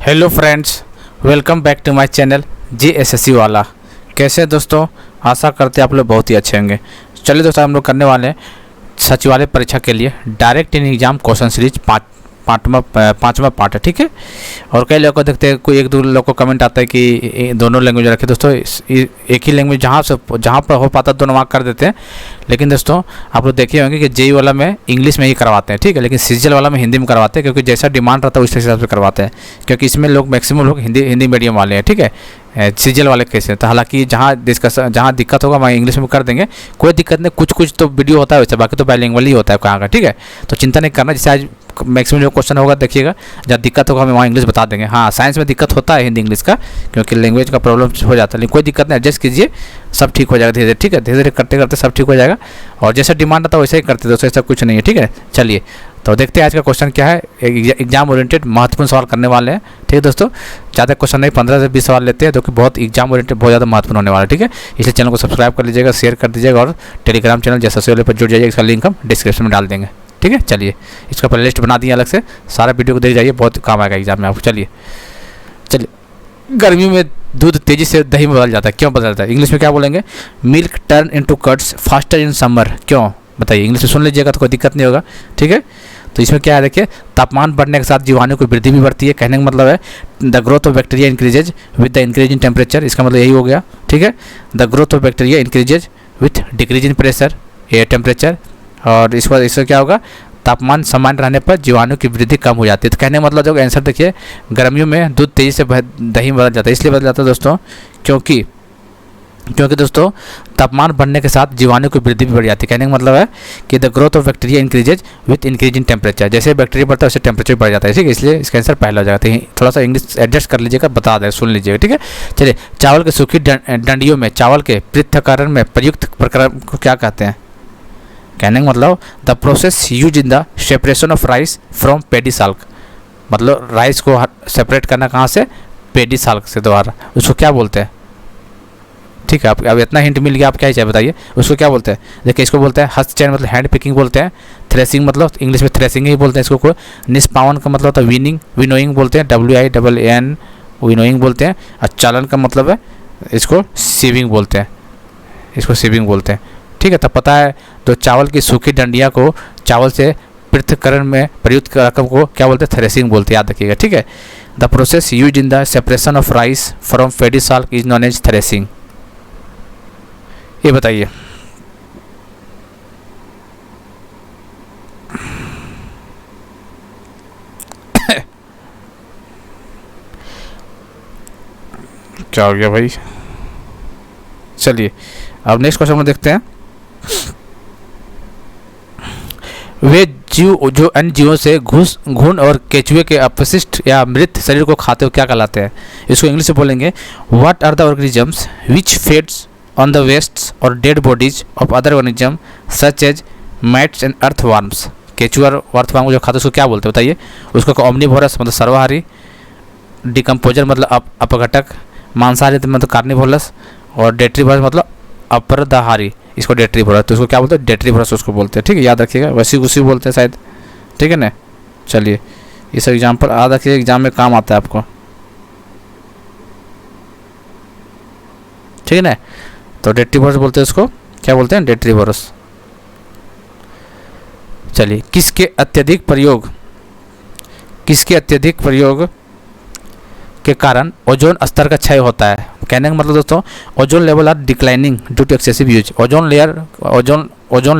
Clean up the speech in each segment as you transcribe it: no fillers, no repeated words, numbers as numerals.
Hello friends, welcome back to my channel GSSC वाला। कैसे हैं दोस्तों? आशा करते हैं आप लोग बहुत ही अच्छे होंगे। चलिए दोस्तों, हम लोग करने वाले हैं सचिवालय परीक्षा के लिए direct in exam question series पाँचवा पार्ट है, ठीक है। और कई लोगों को देखते हैं, कोई एक दो लोग को कमेंट आता है कि दोनों लैंग्वेज रखे। दोस्तों एक ही लैंग्वेज जहाँ पर हो पाता दोनों मार्क कर देते हैं। लेकिन दोस्तों आप लोग देखे होंगे कि जेई वाला में इंग्लिश में ही करवाते हैं, ठीक है, लेकिन सीजीएल वाला में हिंदी में करवाते हैं, क्योंकि जैसा डिमांड रहता है उस हिसाब से करवाते हैं। क्योंकि इसमें लोग मैक्सिमम लोग हिंदी मीडियम वाले हैं, ठीक है, सीजीएल वाले केस है। तो हालांकि जहाँ दिक्कत होगा वहाँ इंग्लिश में कर देंगे, कोई दिक्कत नहीं। कुछ तो वीडियो होता है वैसे, बाकी तो बाइलिंगुअल ही होता है कहाँ का, ठीक है। तो चिंता नहीं करना। जैसे आज मैक्सिमम जो क्वेश्चन होगा देखिएगा, जहाँ दिक्कत होगा हमें वहाँ इंग्लिश बता देंगे। हाँ, साइंस में दिक्कत होता है हिंदी इंग्लिश का, क्योंकि लैंग्वेज का प्रॉब्लम हो जाता है, लेकिन कोई दिक्कत नहीं, एडजस्ट कीजिए, सब ठीक हो जाएगा धीरे धीरे, ठीक है। धीरे धीरे करते करते सब ठीक हो जाएगा। और जैसा डिमांड आता है वैसे ही करते दोस्तों, ऐसा कुछ नहीं है, ठीक है। चलिए तो देखते हैं आज का क्वेश्चन क्या है। एग्जाम ओरिएंटेड महत्वपूर्ण सवाल करने वाले हैं, ठीक है दोस्तों। ज़्यादा क्वेश्चन नहीं, 15 से 20 सवाल लेते हैं, जो कि बहुत एग्जाम ओरिएंटेड बहुत ज़्यादा महत्वपूर्ण होने वाला है, ठीक है। इसलिए चैनल को सब्सक्राइब कर लीजिएगा, शेयर कर दीजिएगा, और टेलीग्राम चैनल GSSC वाले पर जुड़ जाइए। इसका लिंक हम डिस्क्रिप्शन में डाल देंगे, ठीक है। चलिए इसका प्ले लिस्ट बना दिया अलग से, सारा वीडियो को देख जाइए, बहुत काम आएगा एग्जाम में आपको। चलिए गर्मियों में दूध तेज़ी से दही में बदल जाता है, क्यों बदल जाता है? इंग्लिश में क्या बोलेंगे? Milk turn into curds faster in summer. क्यों बताइए? इंग्लिश में सुन लीजिएगा तो कोई दिक्कत नहीं होगा, ठीक है। तो इसमें क्या है देखिए, तापमान बढ़ने के साथ जीवाणु की वृद्धि भी बढ़ती है। कहने का मतलब है the growth of bacteria increases with the increase in temperature. इसका मतलब यही हो गया, ठीक है। The growth of bacteria increases with decrease in pressure air temperature. और इससे क्या होगा? तापमान समान रहने पर जीवाणु की वृद्धि कम हो जाती है। तो कहने का मतलब जो आंसर देखिए, गर्मियों में दूध तेज़ी से दही में बदल जाता है। इसलिए बदल जाता है दोस्तों क्योंकि दोस्तों तापमान बढ़ने के साथ जीवाणु की वृद्धि भी बढ़ जाती है। कहने का मतलब है कि the growth of bacteria increases with increase in temperature. जैसे बैक्टीरिया बढ़ता है वैसे टेम्परेचर बढ़ जाता है, ठीक है। इसलिए इसका आंसर पहला हो जाता है। थोड़ा सा इंग्लिश एडजस्ट कर लीजिएगा, बता दें, सुन लीजिएगा, ठीक है। चलिए, चावल के सूखी डंडियों में चावल के पृथक्करण में प्रयुक्त प्रक्रम को क्या कहते हैं? कहने का मतलब the process use in the separation of rice from paddy Salk. मतलब राइस को सेपरेट करना कहाँ से? पेडी साल्क से द्वारा। उसको क्या बोलते हैं? ठीक है, अब इतना हिंट मिल गया, आप क्या ही चाहिए बताइए। उसको क्या बोलते हैं? देखिए, इसको बोलते हैं हस्त चैन, मतलब हैंड पिकिंग बोलते हैं। थ्रेसिंग मतलब इंग्लिश में थ्रेसिंग ही बोलते हैं इसको। कोई निष्पावन का मतलब होता है विनोइंग बोलते हैं, WINN विनोइंग बोलते हैं। और चालन का मतलब है इसको सीविंग बोलते हैं, ठीक है। तब पता है तो चावल की सूखी डंडियाँ को चावल से पृथक्करण में प्रयुक्त रकम को क्या बोलते हैं? थ्रेसिंग बोलते हैं, याद रखिएगा, ठीक है। The process use in the separation of rice from paddy साल्क इज नोन एज थ्रेसिंग। ये बताइए। क्या हो गया भाई? चलिए अब नेक्स्ट क्वेश्चन में देखते हैं। वे जीव जो अन्य जीवों से घुन और केचुए के अपशिष्ट या मृत शरीर को खाते हो क्या कहलाते हैं? इसको इंग्लिश में बोलेंगे what are the organisms which feeds on the wastes और dead bodies of other organism such as mats and earthworms. केचुआ और अर्थवर्म को जो खाते हैं उसको क्या बोलते हैं बताइए? उसको ओमनिवोरस मतलब सर्वाहारी, डिकम्पोजर मतलब अपघटक, मांसाहारी मतलब कार्निवोरस, और डेट्रीवोरस मतलब अपरदाहारी, इसको डेट्रीवोरस। तो उसको क्या बोलते हैं? डेट्रीवोरस उसको बोलते हैं, ठीक है, याद रखिएगा। वैसी उसी बोलते हैं शायद, ठीक है ना। चलिए इस एग्जाम्पल याद रखिए, एग्जाम में काम आता है आपको, ठीक है ना। तो डेट्रीवोरस बोलते हैं उसको, क्या बोलते हैं? डेट्रीवोरस। चलिए, किसके अत्यधिक प्रयोग के कारण ओजोन स्तर का क्षय होता है? कहने का मतलब दोस्तों, ozone level are declining due to excessive use. Ozone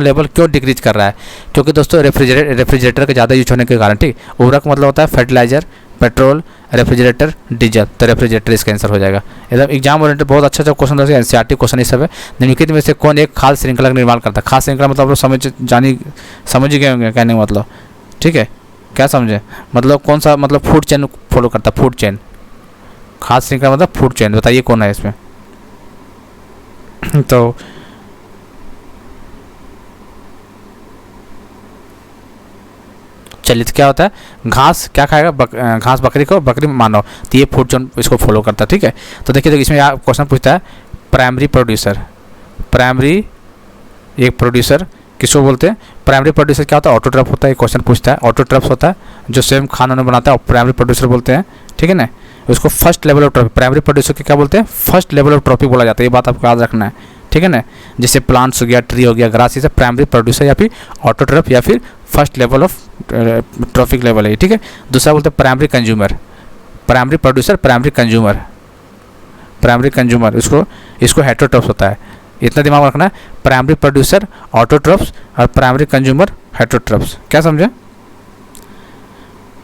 level क्यों डिक्रीज कर रहा है? क्योंकि दोस्तों रेफ्रिजरेटर का ज़्यादा यूज होने के कारण, ठीक। उर्वरक मतलब होता है फर्टिलाइजर, पेट्रोल, रेफ्रिजरेटर, डीजल। तो रेफ्रिजरेटर इसका आंसर हो जाएगा। एकदम एग्जाम ओरिएंटेड बहुत अच्छा क्वेश्चन है, NCERT क्वेश्चन ये सब है। निम्नलिखित में से कौन एक खाद्य श्रृंखला का निर्माण करता है? खाद्य श्रृंखला मतलब आप लोग समझ गए होंगे कहने का मतलब, ठीक है। क्या समझे? मतलब कौन सा, मतलब फूड चेन फॉलो करता है, फूड चेन। खाद्य श्रृंखला मतलब फूड चेन, बताइए कौन है इसमें? तो चलिए, तो क्या होता है? घास क्या खाएगा? घास बकरी को, बकरी मानव। तो ये फूड चेन इसको फॉलो करता है, ठीक है। तो देखिए इसमें क्वेश्चन पूछता है प्राइमरी प्रोड्यूसर, एक प्रोड्यूसर किसको बोलते हैं? प्राइमरी प्रोड्यूसर क्या होता है? ऑटोट्रफ होता है, क्वेश्चन पूछता है। ऑटोट्रफ होता है जो स्वयं खाना उन्हें बनाता है, और प्राइमरी प्रोड्यूसर बोलते हैं, ठीक है ना। उसको first level of trophic, primary producer के क्या बोलते हैं? फर्स्ट लेवल ऑफ ट्रॉफिक बोला जाता है, ये बात आपको याद रखना है, ठीक है ना। जैसे प्लांट्स हो गया, ट्री हो गया, ग्रास, ये सब प्राइमरी प्रोड्यूसर या फिर ऑटोट्रफ या फिर first level of trophic level है, ठीक है। दूसरा बोलते हैं primary consumer, primary producer, primary consumer, primary consumer, इसको हेटेरोट्रॉफ्स होता है, इतना दिमाग रखना है। प्राइमरी प्रोड्यूसर ऑटोट्रॉफ्स और प्राइमरी कंज्यूमर हेटेरोट्रॉफ्स, क्या समझे?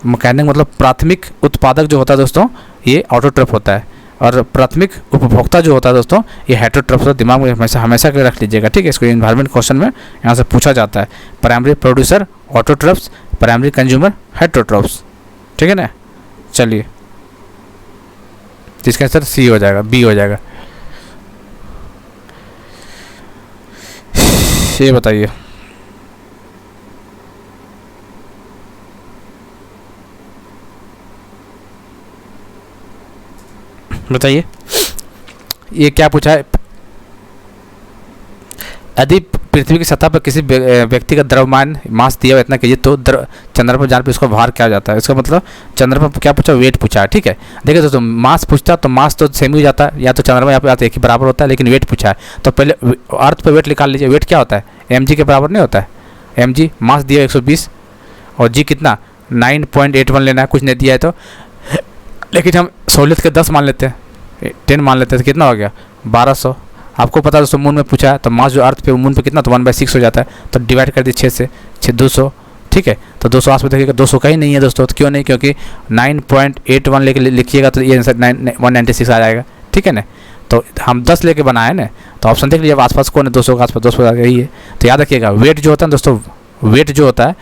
मैकेनिक मतलब प्राथमिक उत्पादक जो होता है दोस्तों, ये ऑटोट्रॉफ होता है, और प्राथमिक उपभोक्ता जो होता है दोस्तों, ये हेटेरोट्रॉफ होता है। दिमाग में हमेशा के रख लीजिएगा, ठीक है। इसको इन्वायरमेंट क्वेश्चन में यहाँ से पूछा जाता है। Primary producer autotrophs, primary consumer heterotrophs, ठीक है ना। चलिए, इसका आंसर सी हो जाएगा, बी हो जाएगा। ये बताइए, बताइए ये क्या पूछा है? यदि पृथ्वी की सतह पर किसी व्यक्ति का द्रव्यमान मास दिया हुआ इतना केजी, तो चंद्र पर जाने पर इसको भार क्या हो जाता है? इसका मतलब चंद्र पर क्या पूछा? वेट पूछा है, ठीक है। देखिए दोस्तों, मास पूछता तो मास तो सेम ही जाता है, या तो चंद्रमा यहाँ पे एक ही बराबर होता है, लेकिन वेट पूछा है तो पहले अर्थ पर वेट निकाल लीजिए। वेट क्या होता है? mg के बराबर नहीं होता है। mg मास दिया 120 और g कितना 9.81 लेना है, कुछ नहीं दिया है तो, लेकिन हम सहूलियत के 10 मान लेते हैं, 10 मान लेते हैं, तो कितना हो गया? 1200। आपको पता है दोस्तों, मून में पूछा है तो मास जो अर्थ पे मून पे कितना, तो 1/6 हो जाता है, तो डिवाइड कर दिए 6 से, 200, ठीक है। तो 200 आस में देखिएगा 200 का ही नहीं है दोस्तों, तो क्यों नहीं? क्योंकि 9.81 लेके लिखिएगा तो ये आंसर 196 आ जाएगा, ठीक है ना। तो हम 10 लेके बनाए ना, तो ऑप्शन देख लीजिए आसपास कौन है, 200 का आसपास 200 यही है। तो याद रखिएगा, वेट जो होता है दोस्तों, वेट जो होता है,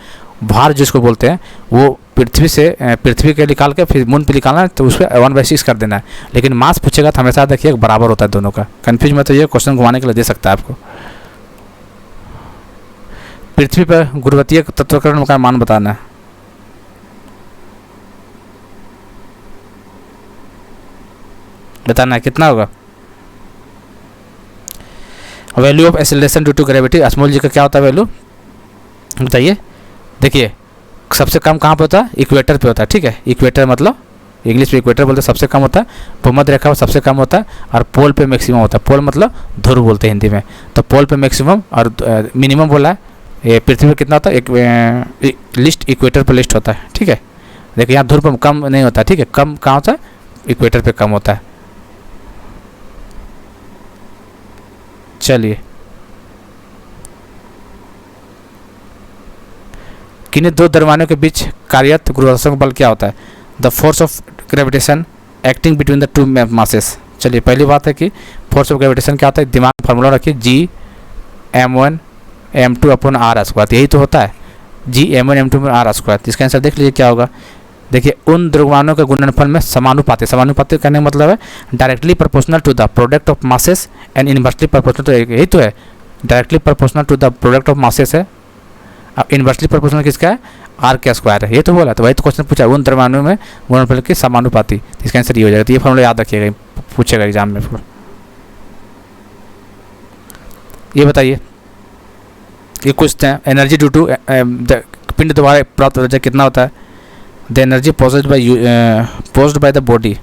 भार जिसको बोलते हैं, वो पृथ्वी के निकाल के फिर मून पे निकालना है, तो उस पर 1/6 कर देना है। लेकिन मास पूछेगा तो हमेशा देखिए बराबर होता है दोनों का। कंफ्यूज मत होइए, क्वेश्चन घुमाने के लिए दे सकता है आपको। पृथ्वी पर गुरुत्वीय तत्वकरण का मान बताना है, बताना है कितना होगा? Value of acceleration due to gravity, small g का क्या होता है वैल्यू, बताइए। देखिए सबसे कम कहाँ पे होता है? इक्वेटर पे होता है, ठीक है। इक्वेटर मतलब इंग्लिश में इक्वेटर बोलते हैं, सबसे कम होता है। भूमध्य रेखा पर सबसे कम होता है, और पोल पे मैक्सिमम होता है। पोल मतलब ध्रुव बोलते हैं हिंदी में, तो पोल पे मैक्सिमम और मिनिमम बोला है। ये पृथ्वी पर कितना होता है? एक लिस्ट इक्वेटर पर लिस्ट होता है, ठीक है। देखिए यहाँ ध्रुव पर कम नहीं होता, ठीक है। कम कहाँ होता है? इक्वेटर पे कम होता है। चलिए, किन्हीं दो द्रव्यमानों के बीच कार्यरत गुरुत्वाकर्षण बल क्या होता है? The force of gravitation acting between the to masses. चलिए, पहली बात है कि फोर्स ऑफ ग्रेविटेशन क्या होता है? दिमाग में फार्मूला रखिए, G m1 m2 upon r², यही तो होता है, G m1 m2 r²। इसका आंसर देख लीजिए क्या होगा। देखिए, उन द्रव्यमानों के गुणनफल में समानुपाती, समानुपाती कहने का मतलब है directly proportional to the product of masses and inversely proportional, तो यही तो है, directly proportional to the product of masses है। अब इनवर्सली प्रोपोर्शनल किसका है? r² है, ये तो बोला। तो वही तो क्वेश्चन पूछा, उन द्रव्यमानों में गुणनफल के समानुपाती, इसका आंसर ये हो जाएगा। तो ये फॉर्मूला याद रखिएगा, पूछेगा एग्जाम में। फिर ये बताइए, ये कुछ एनर्जी ड्यू टू पिंड द्वारा प्राप्त ऊर्जा कितना होता है? The energy posed by the body.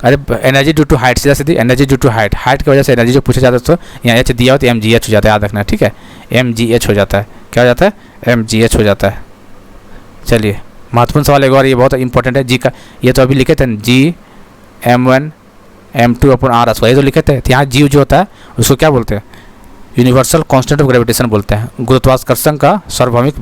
अरे एनर्जी ड्यू टू हाइट, सीधा सीधी energy due to height, height की वजह से एनर्जी जो पूछा जाता है तो यहाँ h दिया हो तो mgh हो जाता है, याद रखना, ठीक है। mgh हो जाता है, क्या हो जाता है? mgh हो जाता है। चलिए, महत्वपूर्ण सवाल एक और, ये बहुत इंपॉर्टेंट है। जी का ये तो अभी लिखे थे, G m1 m2 upon r², ये तो लिखे थे। यहाँ जी जो होता है उसको क्या बोलते हैं? यूनिवर्सल कांस्टेंट ऑफ ग्रेविटेशन बोलते हैं, गुरुत्वाकर्षण का सार्वभौमिक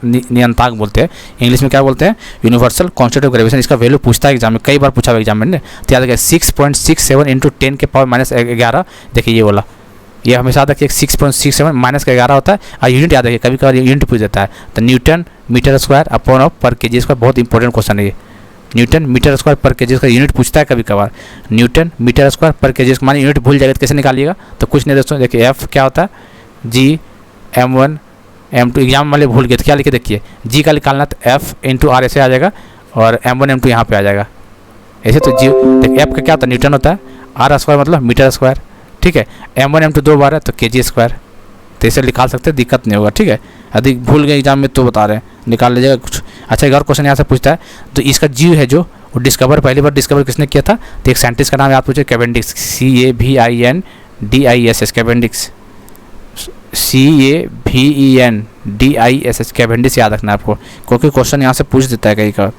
नियंतांक बोलते हैं। इंग्लिश में क्या बोलते हैं? Universal constant of gravitation. इसका वैल्यू पूछता है एग्जाम में, कई बार पूछा हुआ एग्जाम में, तो याद रखिए 6.67 × 10⁻⁻11। देखिए ये बोला, ये हमेशा याद रखिए 6.67 -11 होता है। और यूनिट याद रखिए, कभी कभार यूनिट पूछ देता है, तो newton meter square upon of पर केजी स्क्वायर, बहुत इंपॉर्टेंट क्वेश्चन है ये। न्यूटन मीटर स्क्वायर पर केजी का यूनिट पूछता है कभी कभार, न्यूटन मीटर स्क्वायर पर केजी। मानिए यूनिट भूल जाएगा तो कैसे निकालिएगा? तो कुछ नहीं दोस्तों, देखिए एफ क्या होता है? G m1 m2, एग्जाम वाले भूल गए तो क्या लिखे? देखिए जी का निकालना तो F × R ऐसे आ जाएगा, और m1 m2 यहाँ पे आ जाएगा ऐसे। तो जी देखिए एफ का क्या होता है? न्यूटन होता है, r² मतलब मीटर स्क्वायर, ठीक है। m1 m2 2 बार है तो केजी स्क्वायर, सकते, इसे निकाल सकते, दिक्कत नहीं होगा, ठीक है। यदि भूल गए एग्जाम में तो बता रहे हैं, निकाल लीजिएगा कुछ। अच्छा, एक और क्वेश्चन यहाँ से पूछता है, तो इसका जीव है जो वो डिस्कवर पहली बार डिस्कवर किसने किया था, तो एक साइंटिस्ट का नाम याद पूछे, Cavendish, CAVINDISS, Cavendish, CAVENDISS, Cavendish याद रखना है आपको, क्योंकि क्वेश्चन यहाँ से पूछ देता है कहीं का,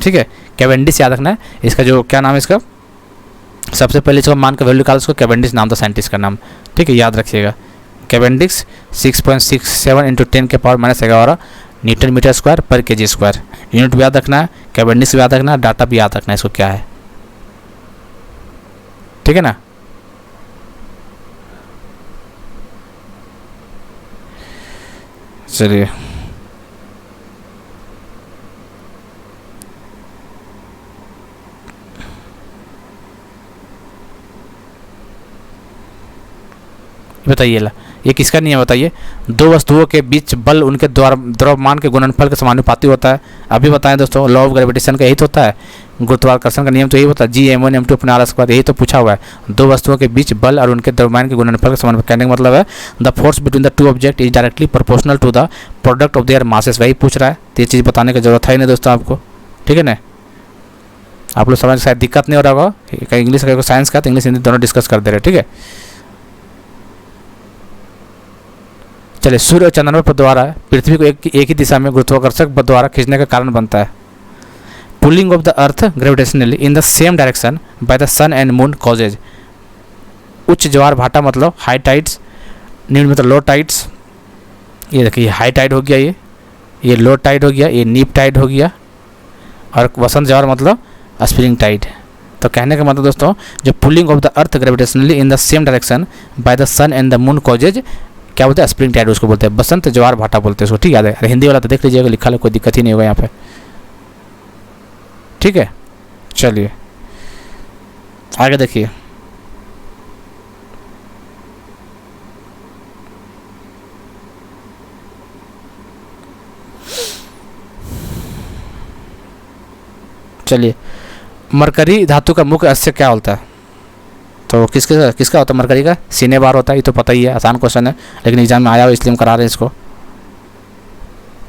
ठीक है। कैवेंडिश याद रखना है। इसका जो क्या नाम है इसका, सबसे पहले इसको मान का वैल्यू निकाला, उसको कैवेंडिश नाम था साइंटिस्ट का नाम, ठीक है, याद रखिएगा। कैवेंडिश 6.67 × 10⁻11 न्यूटन मीटर स्क्वायर पर kg स्क्वायर। यूनिट भी याद रखना है, कैवेंडिश भी याद रखना है, डाटा भी याद रखना है इसको क्या है, ठीक है ना। चलिए बताइए ला, ये किसका नियम बताइए, दो वस्तुओं के बीच बल उनके द्रव्यमान के गुणनफल के समानुपाती होता है। अभी बताएं दोस्तों, लॉ ऑफ ग्रेविटेशन का यही तो होता है, गुरुत्वाकर्षण का नियम तो यही होता है, G(m1m2)/r², यही तो पूछा हुआ है। दो वस्तुओं के बीच बल और उनके द्रव्यमान के गुणनफल के समानुपाती, कहने का मतलब है the force between the two object is directly proportional to the product of their masses, वही पूछ रहा है। तो ये चीज़ बताने की जरूरत है नहीं दोस्तों आपको, ठीक है ना। आप लोग समझ, शायद दिक्कत नहीं हो रहा होगा, कहीं इंग्लिश का साइंस का, तो इंग्लिश हिंदी दोनों डिस्कस कर दे रहे, ठीक है। चलिए, सूर्य और चंद्रमा पर द्वारा पृथ्वी को एक ही दिशा में गुरुत्वाकर्षक बल द्वारा खींचने का कारण बनता है। Pulling of the earth gravitationally in the same direction by the sun and moon causes. उच्च ज्वार भाटा मतलब हाई टाइड्स, निम्न मतलब लो टाइड्स। ये देखिए हाई टाइड हो गया, ये लो टाइड हो गया, ये नीप टाइड हो गया, और वसंत ज्वार मतलब स्प्रिंग टाइड। तो कहने का मतलब दोस्तों, जो pulling of the earth gravitationally in the same direction by the sun and the moon causes, क्या बोलते हैं, स्प्रिंग टाइड उसको बोलते हैं, बसंत ज्वार भाटा बोलते हैं उसको, ठीक है। हिंदी वाला तो देख लीजिएगा, लिखा है, कोई दिक्कत ही नहीं होगा यहाँ पे, ठीक है। चलिए आगे देखिए, चलिए मरकरी धातु का मुख्य अस्य क्या होता है, तो किसका होता है मरकरी का, सीने बार होता है। ये तो पता ही है, आसान क्वेश्चन है, लेकिन एग्जाम में आया हो इसलिए हम करा रहे हैं इसको।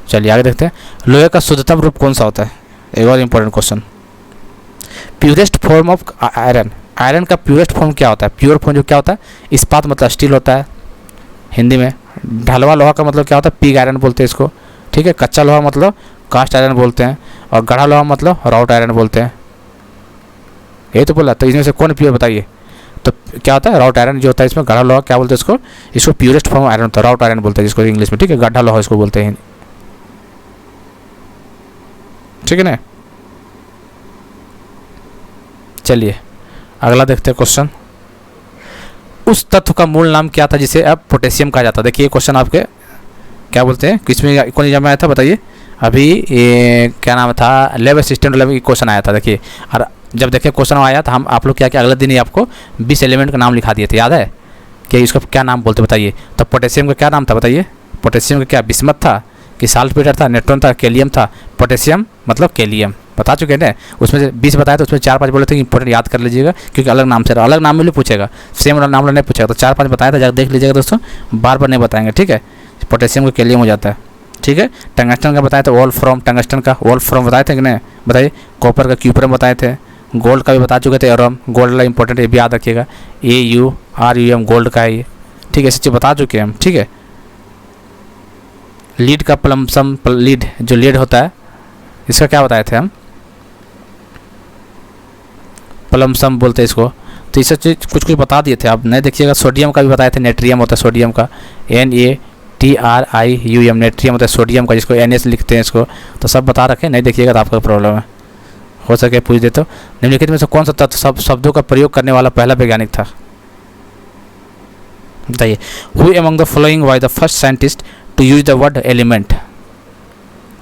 चलिए आगे देखते हैं, लोहे का शुद्धतम रूप कौन सा होता है, एक और important question. Purest form of iron, iron का प्योरेस्ट फॉर्म क्या होता है, प्योर फॉर्म जो क्या होता है, इस्पात मतलब स्टील होता है हिंदी में। ढलवा लोहा का मतलब क्या होता है, पिग आयरन बोलते हैं इसको, ठीक है। कच्चा लोहा मतलब कास्ट आयरन बोलते हैं, और गढ़ा लोहा मतलब राउट आयरन बोलते हैं, यही तो बोला। तो इसमें से कौन प्योर बताइए, तो क्या होता है, राउट आयरन जो होता है, इसमें गढ़ा लोहा क्या बोलते हैं इसको प्योरेस्ट फॉर्म आयरन होता है, राउट आयरन बोलते हैं जिसको इंग्लिश में, ठीक है। गड्ढा लोहा इसको बोलते हैं, ठीक है ना। चलिए अगला देखते हैं क्वेश्चन। उस तत्व का मूल नाम क्या था जिसे अब पोटेशियम कहा जाता है। देखिए क्वेश्चन आपके क्या बोलते हैं, किसमें कौन एग्जाम में आया था बताइए, अभी ये क्या नाम था, लैब असिस्टेंट लेवल क्वेश्चन आया था। देखिए, और जब देखिए क्वेश्चन आया था, हम आप लोग क्या अगले दिन ही आपको 20 एलिमेंट का नाम लिखा दिए थे, याद है कि इसका क्या नाम बोलते बताइए। तो पोटेशियम का क्या नाम था बताइए, पोटेशियम का क्या बिस्मथ था कि साल्टपेटर था, न्यूट्रॉन था, कैलियम था। पोटेशियम मतलब कैलियम बता चुके हैं ना, उसमें से 20 बताया तो उसमें 4-5 बोले थे कि इंपॉर्टेंट याद कर लीजिएगा, क्योंकि अलग नाम से अलग नाम में भी पूछेगा, सेम नाम नहीं पूछेगा। तो 4-5 बताया था, जाकर देख लीजिएगा दोस्तों, बार बार नहीं बताएंगे, ठीक है। पोटेशियम का कैलियम हो जाता है, ठीक है। टंगस्टन का बताया था, वॉल फ्रॉम, टंगस्टन का वॉल फ्रॉम बताए थे कि नहीं बताइए। कॉपर का क्यूपरम बताए थे, गोल्ड का भी बता चुके थे, एरोम गोल्ड वाला इंपॉर्टेंट, ये भी याद रखिएगा, AuRum गोल्ड का है ये, ठीक है। ऐसी चीज़ बता चुके हैं हम, ठीक है। लीड का प्लम्सम, लीड जो लीड होता है इसका क्या बताए थे हम, प्लम्सम बोलते हैं इसको। तो इससे चीज़ कुछ बता दिए थे आप, नहीं देखिएगा। सोडियम का भी बताए थे, नेट्रियम होता है सोडियम का, NaTrium, नेट्रियम होता है सोडियम का, जिसको NS लिखते हैं इसको। तो सब बता रखे, नहीं देखिएगा तो आपका प्रॉब्लम है, हो सके पूछ दे। तो निम्नलिखित में से कौन सा तत्व शब्दों का प्रयोग करने वाला पहला वैज्ञानिक था बताइए। Who among the following was the first scientist to use the word element,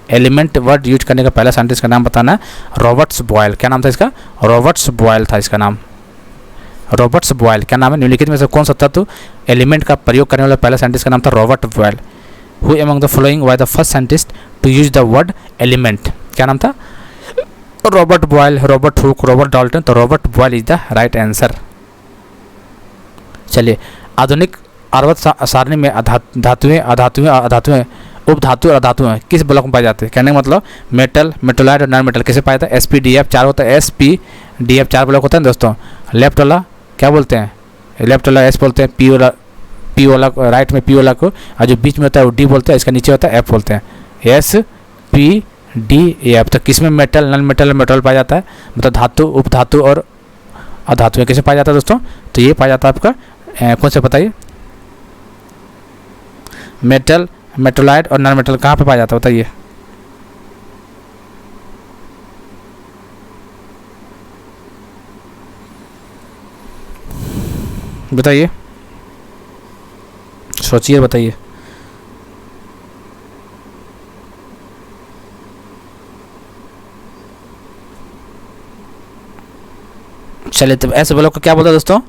element word use करने का पहला साइंटिस्ट का नाम बताना है, रॉबर्ट्स बॉयल। क्या नाम था इसका, रॉबर्ट्स बॉयल था इसका नाम, रॉबर्ट्स बॉयल। क्या नाम है, निम्नलिखित में से कौन सा तत्व एलिमेंट का प्रयोग करने वाला पहला साइंटिस्ट का नाम था, Robert Boyle. Who among the following was the first scientist to use the word element, क्या नाम था, Robert Boyle, Robert Hooke, Robert Dalton. तो Robert Boyle is the right answer. चलिए, आधुनिक आवर्त सारणी में धातुएं, अधातुएं, अधातुएं, उपधातु और अधातुएं किस ब्लॉक में पाए जाते हैं? कहने का मतलब मेटल, मेटोलाइट और नॉन मेटल किसे पाया जाता है? SPDF 4 होता है, SPDF 4 ब्लॉक होता है दोस्तों। लेफ्ट वाला क्या बोलते हैं? लेफ्ट वाला S बोलते हैं, P वाला राइट में P वाला को, और जो बीच में होता है वो D बोलते हैं, इसका नीचे होता है F बोलते हैं, SPDF। तो किस में मेटल, नॉन मेटल, मेटल पाया जाता है? मतलब धातु, उपधातु और अधातु कैसे पाया जाता है दोस्तों? तो ये पाया जाता है आपका कौन से बताइए? मेटल, मेटोलाइट और नॉन मेटल कहाँ पे पाया जाता है बताइए? बताइए, सोचिए, बताइए। चलिए, तो ऐसे ब्लॉक को क्या बोलते हैं दोस्तों?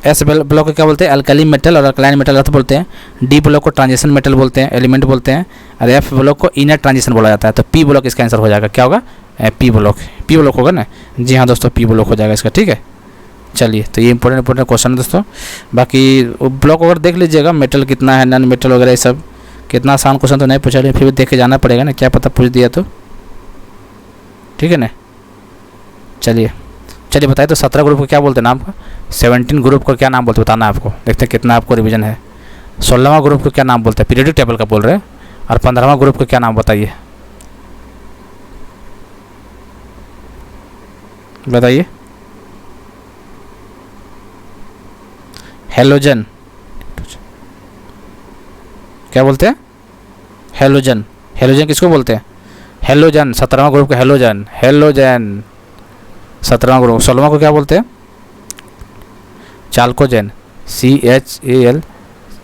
ऐसे ब्लॉक को क्या बोलते हैं? अल्कली मेटल और अल्कलाइन मेटल अर्थ बोलते हैं। डी ब्लॉक को ट्रांजिशन मेटल बोलते हैं, एलिमेंट बोलते हैं। और एफ ब्लॉक को इनर ट्रांजिशन बोला जाता है। तो पी ब्लॉक इसका आंसर हो जाएगा। क्या होगा? P block. पी ब्लॉक होगा ना? जी हाँ दोस्तों, पी ब्लॉक हो जाएगा इसका। ठीक है, चलिए, तो ये इंपॉर्टेंट क्वेश्चन है दोस्तों। बाकी ब्लॉक वगैरह देख लीजिएगा, मेटल कितना है, नॉन मेटल वगैरह, ये सब कितना आसान क्वेश्चन तो नहीं पूछा, लेकिन फिर भी देख के जाना पड़ेगा ना, क्या पता पूछ दिया तो। ठीक है ना? चलिए बताइए, तो 17 ग्रुप को क्या बोलते हैं नाम का? 17 ग्रुप को क्या नाम बोलते हैं बताना है आपको। देखते हैं कितना आपको रिवीजन है। 16वां ग्रुप को क्या नाम बोलते हैं? पीरियोडिक टेबल का बोल रहे हैं। और 15वां ग्रुप को क्या नाम बताइए? बताइए। हेलोजन। क्या बोलते हैं? हेलोजन। हेलोजन किसको बोलते हैं? हेलोजन। 17वां ग्रुप को हेलोजन। हेलोजन 17वां ग्रुप। 16वां को क्या बोलते हैं? चाल्कोजेन। CHAL,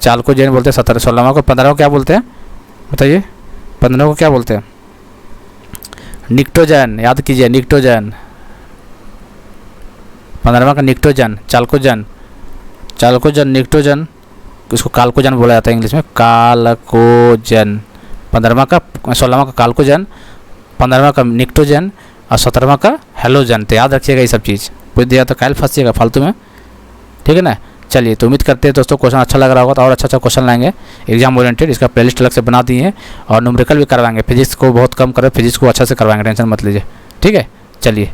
चाल्कोजेन बोलते हैं 16वां को। 15वां को क्या बोलते हैं बताइए? 15वां को क्या बोलते हैं? निक्टोजन। याद कीजिए, निक्टोजन। 15वां का निक्टोजन, चाल्कोजन, निक्टोजन, इसको काल्कोजन बोला जाता है इंग्लिश में, काल्कोजन। 15वां का, 16वां का काल्कोजन, 15वां का निक्टोजन और 17वां का हेलोजन। तो याद रखिएगा ये सब चीज़, पूछ दिया तो काल फंसिएगा फालतू में। ठीक है ना? चलिए, तो उम्मीद करते हैं दोस्तों क्वेश्चन अच्छा लग रहा होगा, तो और अच्छा क्वेश्चन लाएंगे एग्जाम ओरिएंटेड। इसका प्लेलिस्ट अलग से बना दिए हैं और न्यूमेरिकल भी करवाएंगे। फिजिक्स को बहुत कम करें, फिजिक्स को अच्छा से करवाएंगे, टेंशन मत लीजिए। ठीक है, चलिए।